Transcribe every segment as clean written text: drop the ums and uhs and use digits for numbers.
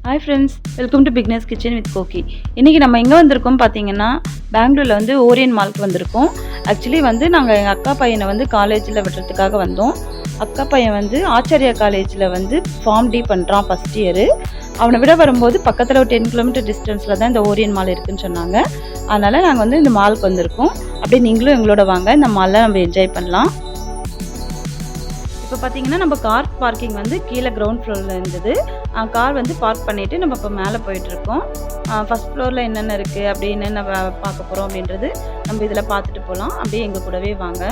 Hi friends, welcome to bigness kitchen with Kogi. இன்றைக்கி நம்ம எங்கே வந்திருக்கோம் பார்த்தீங்கன்னா, பெங்களூரில் வந்து ஓரியன் மால்க்கு வந்திருக்கோம். ஆக்சுவலி நாங்கள் எங்கள் அக்கா பையனை காலேஜில் விடுறதுக்காக வந்தோம். அக்கா பையன் ஆச்சாரியா காலேஜில் ஃபார்ம் டி பண்ணுறான், ஃபஸ்ட் இயரு. அவனை விட வரும்போது பக்கத்தில் ஒரு 10 கிலோமீட்டர் டிஸ்டன்ஸில் தான் இந்த ஓரியன் மால் இருக்குதுன்னு சொன்னாங்க. அதனால் நாங்கள் இந்த மாலுக்கு வந்திருக்கோம். அப்படியே நீங்களும் எங்களோட வாங்க, இந்த மாலில் நம்ம என்ஜாய் பண்ணலாம். இப்போ பார்த்தீங்கன்னா நம்ம கார் பார்க்கிங் கீழே கிரவுண்ட் ஃப்ளோரில் இருந்தது. கார் பார்க் பண்ணிவிட்டு நம்ம இப்போ மேலே போயிட்டுருக்கோம். ஃபஸ்ட் ஃப்ளோரில் என்னென்ன இருக்குது அப்படி என்னென்ன பார்க்க போகிறோம் அப்படின்றது நம்ம இதில் பார்த்துட்டு போகலாம். அப்படியே எங்கள் கூடவே வாங்க.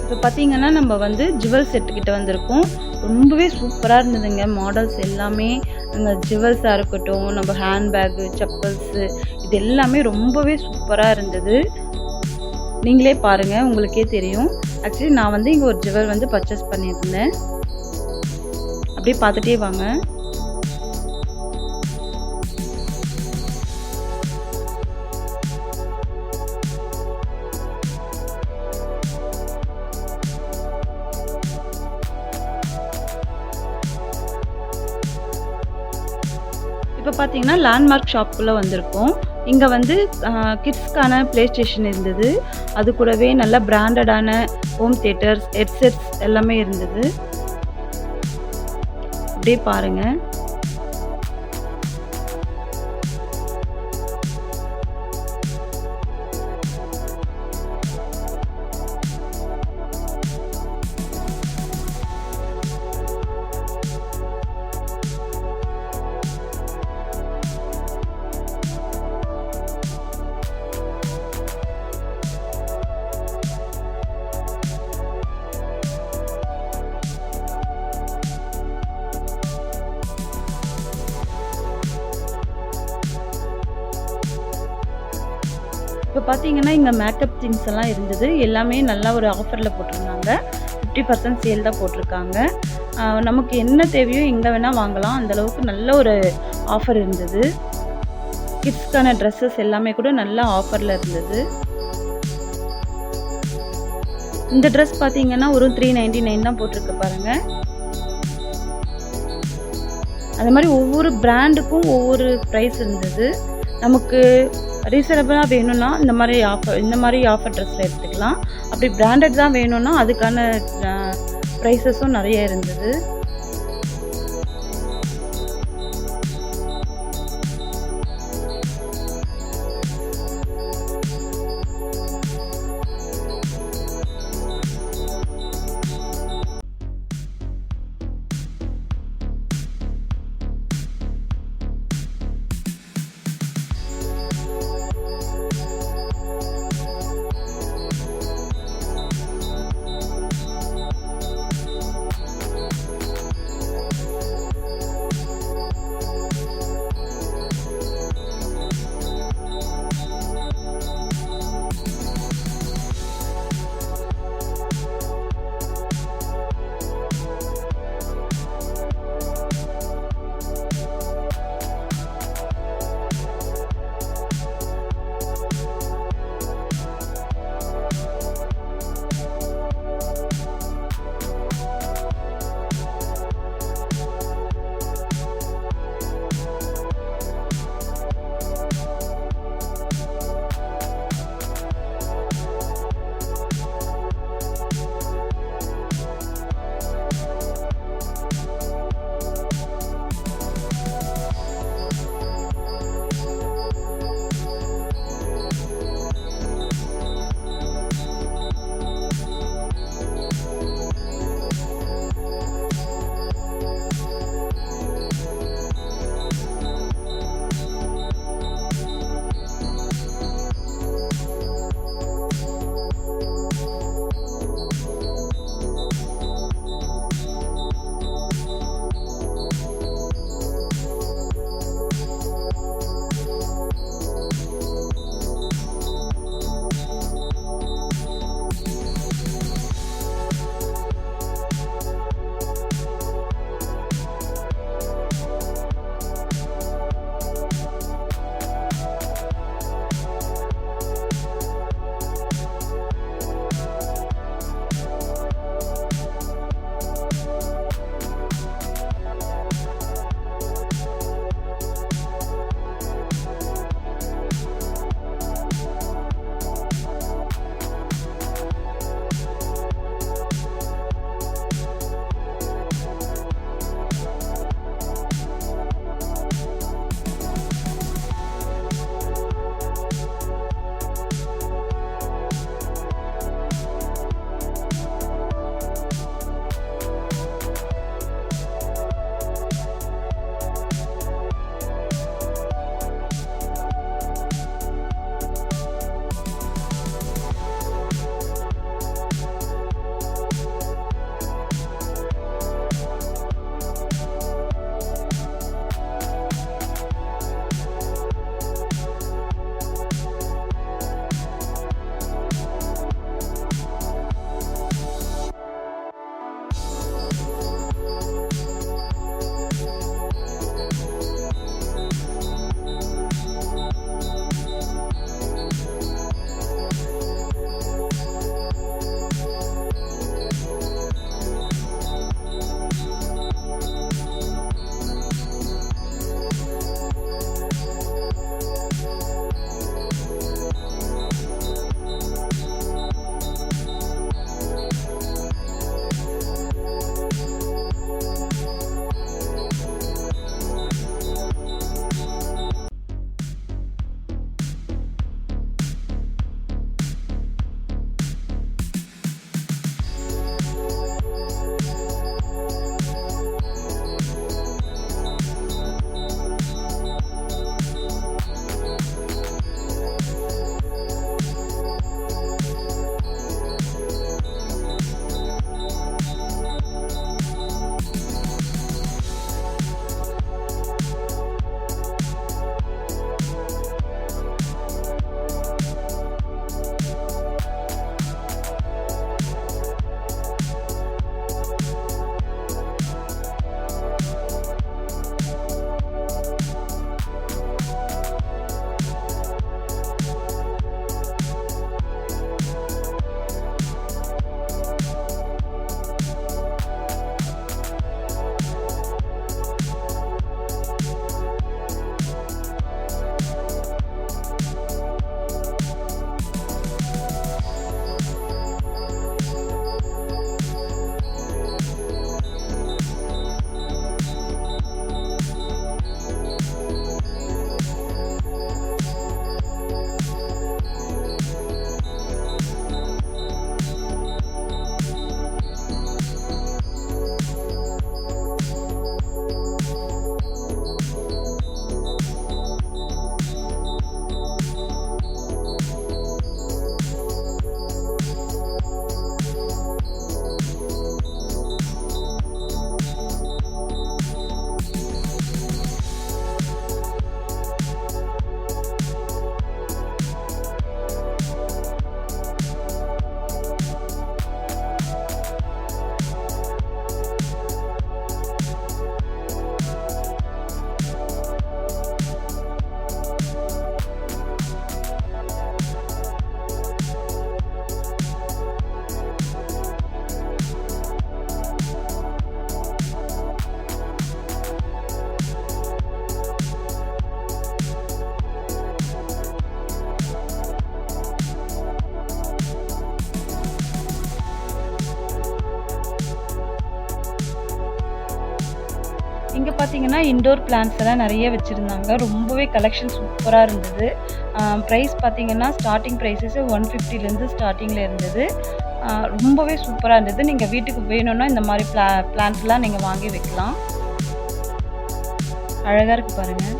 இப்போ பார்த்தீங்கன்னா நம்ம ஜுவல் செட்டுக்கிட்ட வந்திருக்கோம். ரொம்பவே சூப்பராக இருந்ததுங்க. மாடல்ஸ் எல்லாமே அந்த ஜுவல்ஸாக இருக்கட்டும், நம்ம ஹேண்ட்பேக்கு, செப்பல்ஸு, இது எல்லாமே ரொம்பவே சூப்பராக இருந்தது. நீங்களே பாருங்கள், உங்களுக்கே தெரியும். ஆக்சுவலி நான் இங்கே ஒரு ஜுவல் பர்ச்சேஸ் பண்ணியிருந்தேன். அப்படியே பார்த்துட்டே வாங்க. இப்போ பார்த்தீங்கன்னா லேண்ட்மார்க் ஷாப்புக்குள்ளே வந்திருக்கோம். இங்கே கிட்ஸ்க்கான ப்ளே ஸ்டேஷன் இருந்தது. அது கூடவே நல்ல பிராண்டடான ஹோம் தியேட்டர்ஸ், ஹெட்செட்ஸ் எல்லாமே இருந்தது. அப்படியே பாருங்கள். இப்போ பார்த்தீங்கன்னா இங்கே மேக்கப் திங்ஸ் எல்லாம் இருந்தது. எல்லாமே நல்லா ஒரு ஆஃபரில் போட்டிருந்தாங்க. 50% சேல் தான் போட்டிருக்காங்க. நமக்கு என்ன தேவையோ எங்கே வேணால் வாங்கலாம். அந்தளவுக்கு நல்ல ஒரு ஆஃபர் இருந்தது. கிட்ஸ்க்கான ட்ரெஸ்ஸஸ் எல்லாமே கூட நல்ல ஆஃபரில் இருந்தது. இந்த ட்ரெஸ் பார்த்தீங்கன்னா ஒரு 399 தான் போட்டிருக்கு பாருங்கள். அது மாதிரி ஒவ்வொரு பிராண்டுக்கும் ஒவ்வொரு ப்ரைஸ் இருந்தது. நமக்கு ரீசனபிளாக வேணும்னா இந்த மாதிரி ஆஃபர் ட்ரெஸ்ஸில் எடுத்துக்கலாம். அப்படி பிராண்டட் தான் வேணும்னா அதுக்கான ப்ரைஸஸும் நிறைய இருந்தது. பார்த்தீங்கன்னா இன்டோர் பிளான்ட்ஸ் எல்லாம் நிறைய வச்சுருந்தாங்க. ரொம்பவே கலெக்ஷன் சூப்பராக இருந்தது. ப்ரைஸ் பார்த்தீங்கன்னா ஸ்டார்டிங் ப்ரைஸஸ் 150லேருந்து ஸ்டார்டிங்கில் இருந்தது. ரொம்பவே சூப்பராக இருந்தது. நீங்கள் வீட்டுக்கு வேணும்னா இந்த மாதிரி பிளான்ட்ஸ்லாம் நீங்கள் வாங்கி வைக்கலாம். அழகாக இருக்குது பாருங்கள்.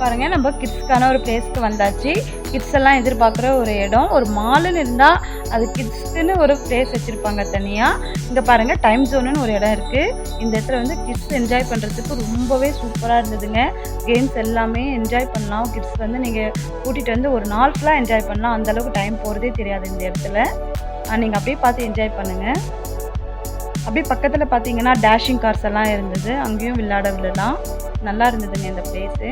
பாருங்க, நம்ம கிட்ஸ்க்கான ஒரு பிளேஸ்க்கு வந்தாச்சு. கிட்ஸ் எல்லாம் எதிர்பார்க்குற ஒரு இடம். ஒரு மாலுன்னு இருந்தால் அது கிட்ஸ்க்குன்னு ஒரு பிளேஸ் வச்சுருப்பாங்க தனியாக. இங்கே பாருங்கள், டைம் ஜோனுன்னு ஒரு இடம் இருக்குது. இந்த இடத்துல வந்து கிட்ஸ் என்ஜாய் பண்ணுறதுக்கு ரொம்பவே சூப்பராக இருந்ததுங்க. கேம்ஸ் எல்லாமே என்ஜாய் பண்ணலாம். கிட்ஸ் வந்து நீங்கள் கூட்டிகிட்டு வந்து ஒரு நாள் ஃபுல்லாக என்ஜாய் பண்ணலாம். அந்தளவுக்கு டைம் போகிறதே தெரியாது இந்த இடத்துல. நீங்கள் அப்படியே பார்த்து என்ஜாய் பண்ணுங்கள். அப்படியே பக்கத்தில் பார்த்தீங்கன்னா டேஷிங் கார்ஸ் எல்லாம் இருந்தது. அங்கேயும் விளையாடலாம். நல்லா இருந்ததுங்க இந்த பிளேஸு.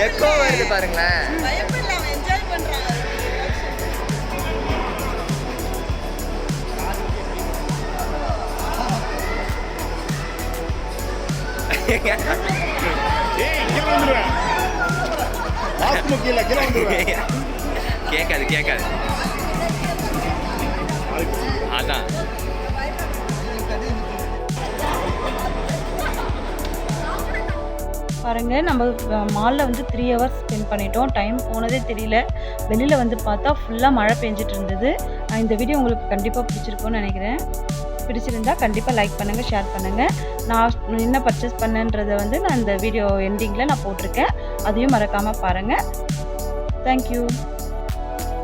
எக்கோ வருது பாருங்களேன். கேட்காது கேட்காது. அதான் பாருங்கள், நம்ம மாலில் வந்து 3 hours ஸ்பெண்ட் பண்ணிட்டோம். டைம் போனதே தெரியல. வெளியில் வந்து பார்த்தா ஃபுல்லாக மழை பெஞ்சிட்டு இருந்தது. இந்த வீடியோ உங்களுக்கு கண்டிப்பாக பிடிச்சிருக்கும்னு நினைக்கிறேன். பிடிச்சிருந்தா கண்டிப்பாக லைக் பண்ணுங்கள், ஷேர் பண்ணுங்கள். நான் என்ன பர்ச்சேஸ் பண்ணேன்றதை வந்து நான் இந்த வீடியோ எண்டிங்கில் நான் போட்டிருக்கேன். அதையும் மறக்காமல் பாருங்கள். தேங்க்யூ.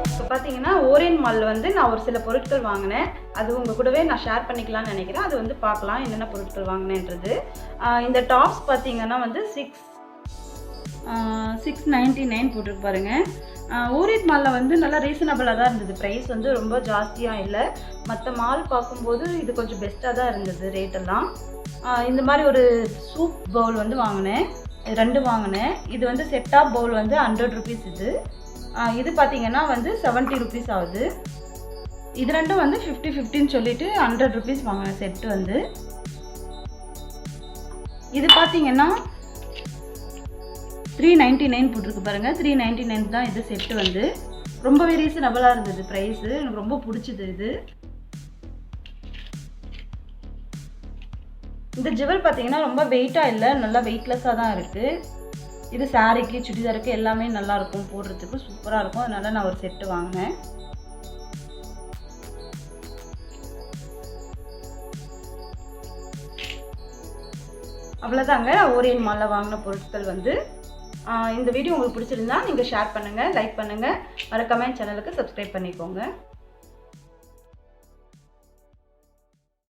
இப்போ பார்த்தீங்கன்னா ஓரியன் மாலில் வந்து நான் ஒரு சில பொருட்கள் வாங்கினேன். அது உங்கள் கூடவே நான் ஷேர் பண்ணிக்கலாம்னு நினைக்கிறேன். அது வந்து பார்க்கலாம் என்னென்ன பொருட்கள் வாங்கினேன்றது. இந்த டாப்ஸ் பார்த்தீங்கன்னா வந்து 699 போட்டிருக்கு பாருங்கள். ஓரியன் மாலில் வந்து நல்லா ரீசனபிளாக தான் இருந்தது. ப்ரைஸ் வந்து ரொம்ப ஜாஸ்தியாக இல்லை. மற்ற மால் பார்க்கும்போது இது கொஞ்சம் பெஸ்ட்டாக தான் இருந்தது ரேட்டெல்லாம். இந்த மாதிரி ஒரு சூப் பவுல் வந்து வாங்கினேன். 2 வாங்கினேன். இது வந்து செட் ஆஃப் பவுல் வந்து 100 rupees. இது பார்த்தீங்கன்னா வந்து 70 rupees ஆகுது. இது ரெண்டும் வந்து 50-50ன்னு சொல்லிட்டு 100 rupees வாங்கினேன் செட்டு வந்து. இது பார்த்தீங்கன்னா 399 போட்டிருக்கு பாருங்கள். 399 தான் இது செட்டு வந்து. ரொம்பவே ரீசனபிளாக இருந்தது ப்ரைஸு. எனக்கு ரொம்ப பிடிச்சது இது. இந்த ஜுவல் பார்த்தீங்கன்னா ரொம்ப வெயிட்டாக இல்லை, நல்லா வெயிட்லெஸ்ஸாக தான் இருக்குது. இது சாரீக்கு சுடிதாருக்கு எல்லாமே நல்லாயிருக்கும், போடுறதுக்கு சூப்பராக இருக்கும். அதனால் நான் ஒரு செட்டு வாங்கினேன். அவ்வளோதாங்க ஓரியன் மாலில் வாங்கின பொருட்கள் வந்து. இந்த வீடியோ உங்களுக்கு பிடிச்சிருந்தா நீங்கள் ஷேர் பண்ணுங்கள், லைக் பண்ணுங்கள், மறக்காம சேனலுக்கு சப்ஸ்கிரைப் பண்ணிக்கோங்க.